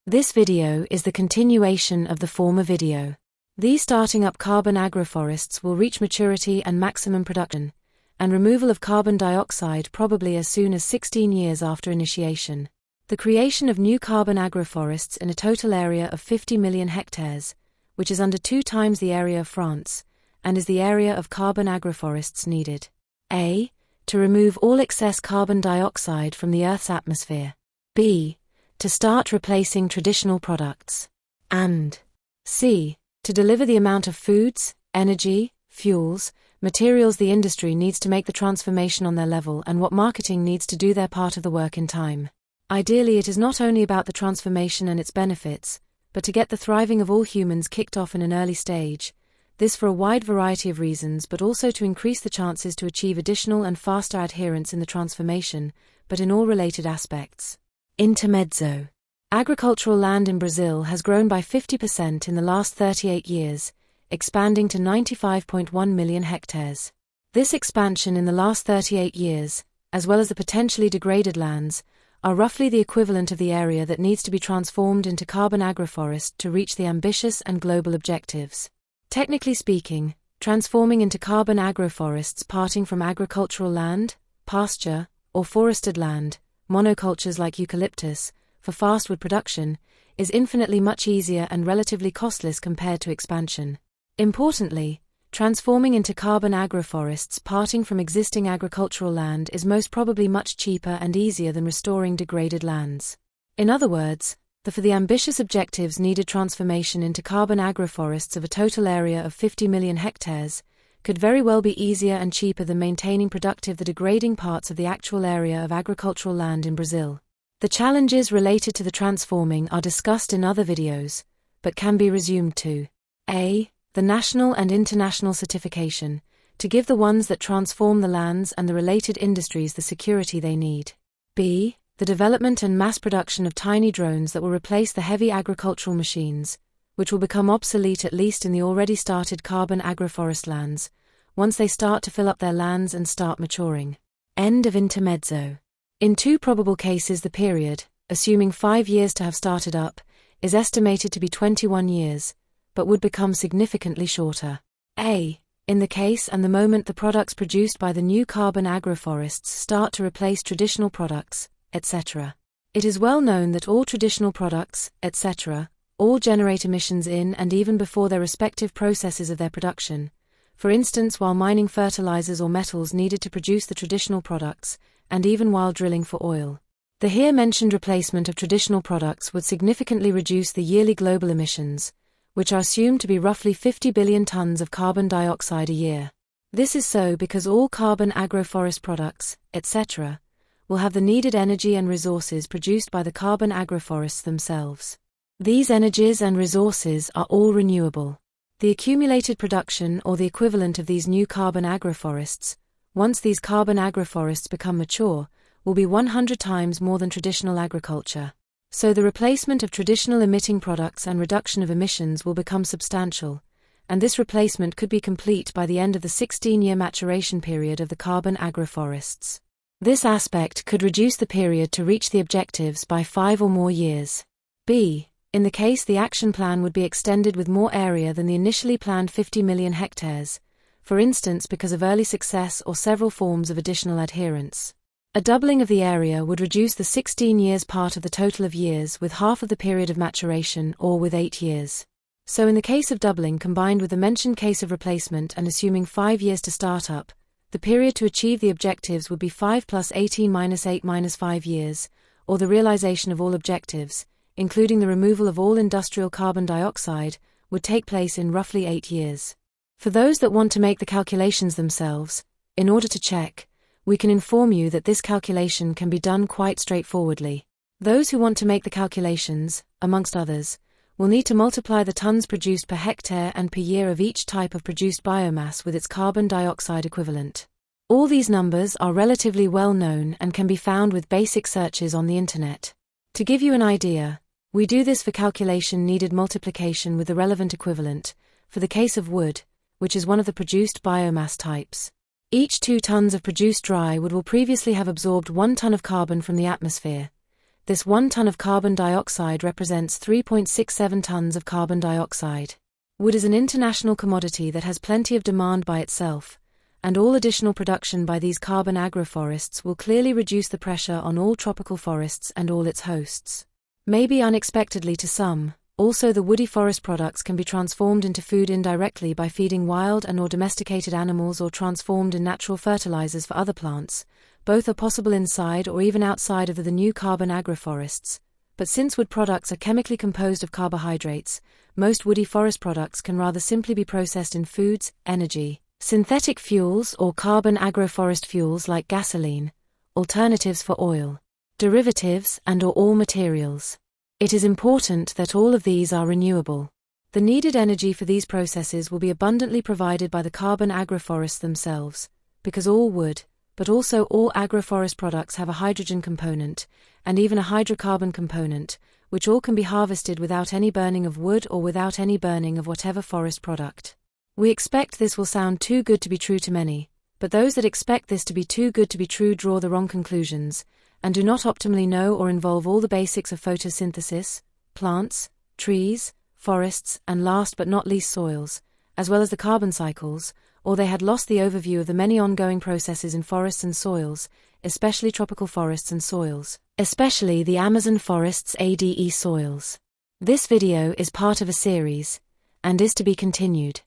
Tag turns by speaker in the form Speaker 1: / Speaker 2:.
Speaker 1: This video is the continuation of the former video. These starting up carbon agroforests will reach maturity and maximum production, and removal of carbon dioxide probably as soon as 16 years after initiation. The creation of new carbon agroforests in a total area of 50 million hectares, which is under 2 times the area of France, and is the area of carbon agroforests needed. A. To remove all excess carbon dioxide from the Earth's atmosphere. B. To start replacing traditional products. And C. To deliver the amount of foods, energy, fuels, materials the industry needs to make the transformation on their level and what marketing needs to do their part of the work in time. Ideally, it is not only about the transformation and its benefits, but to get the thriving of all humans kicked off in an early stage, this for a wide variety of reasons, but also to increase the chances to achieve additional and faster adherence in the transformation, but in all related aspects. Intermezzo. Agricultural land in Brazil has grown by 50% in the last 38 years, expanding to 95.1 million hectares. This expansion in the last 38 years, as well as the potentially degraded lands, are roughly the equivalent of the area that needs to be transformed into carbon agroforest to reach the ambitious and global objectives. Technically speaking, transforming into carbon agroforests parting from agricultural land, pasture, or forested land, monocultures like eucalyptus, for fast wood production, is infinitely much easier and relatively costless compared to expansion. Importantly, transforming into carbon agroforests parting from existing agricultural land is most probably much cheaper and easier than restoring degraded lands. In other words, for the ambitious objectives needed transformation into carbon agroforests of a total area of 50 million hectares could very well be easier and cheaper than maintaining productive the degrading parts of the actual area of agricultural land in Brazil. The challenges related to the transforming are discussed in other videos, but can be resumed to A. The national and international certification, to give the ones that transform the lands and the related industries the security they need. B. The development and mass production of tiny drones that will replace the heavy agricultural machines, which will become obsolete at least in the already started carbon agroforest lands, once they start to fill up their lands and start maturing. End of intermezzo. In 2 probable cases the period, assuming 5 years to have started up, is estimated to be 21 years, but would become significantly shorter. A. In the case and the moment the products produced by the new carbon agroforests start to replace traditional products, etc. It is well known that all traditional products, etc., all generate emissions in and even before their respective processes of their production, for instance while mining fertilizers or metals needed to produce the traditional products, and even while drilling for oil. The here mentioned replacement of traditional products would significantly reduce the yearly global emissions, which are assumed to be roughly 50 billion tons of carbon dioxide a year. This is so because all carbon agroforest products, etc., will have the needed energy and resources produced by the carbon agroforests themselves. These energies and resources are all renewable. The accumulated production or the equivalent of these new carbon agroforests, once these carbon agroforests become mature, will be 100 times more than traditional agriculture. So the replacement of traditional emitting products and reduction of emissions will become substantial, and this replacement could be complete by the end of the 16-year maturation period of the carbon agroforests. This aspect could reduce the period to reach the objectives by 5 or more years. B. In the case the action plan would be extended with more area than the initially planned 50 million hectares, for instance because of early success or several forms of additional adherence. A doubling of the area would reduce the 16 years part of the total of years with half of the period of maturation or with 8 years. So in the case of doubling combined with the mentioned case of replacement and assuming 5 years to start up, the period to achieve the objectives would be 5 plus 18 minus 8 minus 5 years, or the realization of all objectives, including the removal of all industrial carbon dioxide, would take place in roughly 8 years. For those that want to make the calculations themselves, in order to check, we can inform you that this calculation can be done quite straightforwardly. Those who want to make the calculations, amongst others, will need to multiply the tons produced per hectare and per year of each type of produced biomass with its carbon dioxide equivalent. All these numbers are relatively well known and can be found with basic searches on the internet. To give you an idea, we do this for calculation needed multiplication with the relevant equivalent, for the case of wood, which is one of the produced biomass types. Each 2 tons of produced dry wood will previously have absorbed 1 ton of carbon from the atmosphere. This 1 ton of carbon dioxide represents 3.67 tons of carbon dioxide. Wood is an international commodity that has plenty of demand by itself, and all additional production by these carbon agroforests will clearly reduce the pressure on all tropical forests and all its hosts. Maybe unexpectedly to some, also the woody forest products can be transformed into food indirectly by feeding wild and/or domesticated animals or transformed in natural fertilizers for other plants. Both are possible inside or even outside of the new carbon agroforests. But since wood products are chemically composed of carbohydrates, most woody forest products can rather simply be processed in foods, energy, synthetic fuels or carbon agroforest fuels like gasoline, alternatives for oil, derivatives and/or all materials. It is important that all of these are renewable. The needed energy for these processes will be abundantly provided by the carbon agroforests themselves, because all wood, but also all agroforest products have a hydrogen component, and even a hydrocarbon component, which all can be harvested without any burning of wood or without any burning of whatever forest product. We expect this will sound too good to be true to many, but those that expect this to be too good to be true draw the wrong conclusions, and do not optimally know or involve all the basics of photosynthesis, plants, trees, forests, and last but not least soils, as well as the carbon cycles, or they had lost the overview of the many ongoing processes in forests and soils, especially tropical forests and soils, especially the Amazon forest's ADE soils. This video is part of a series, and is to be continued.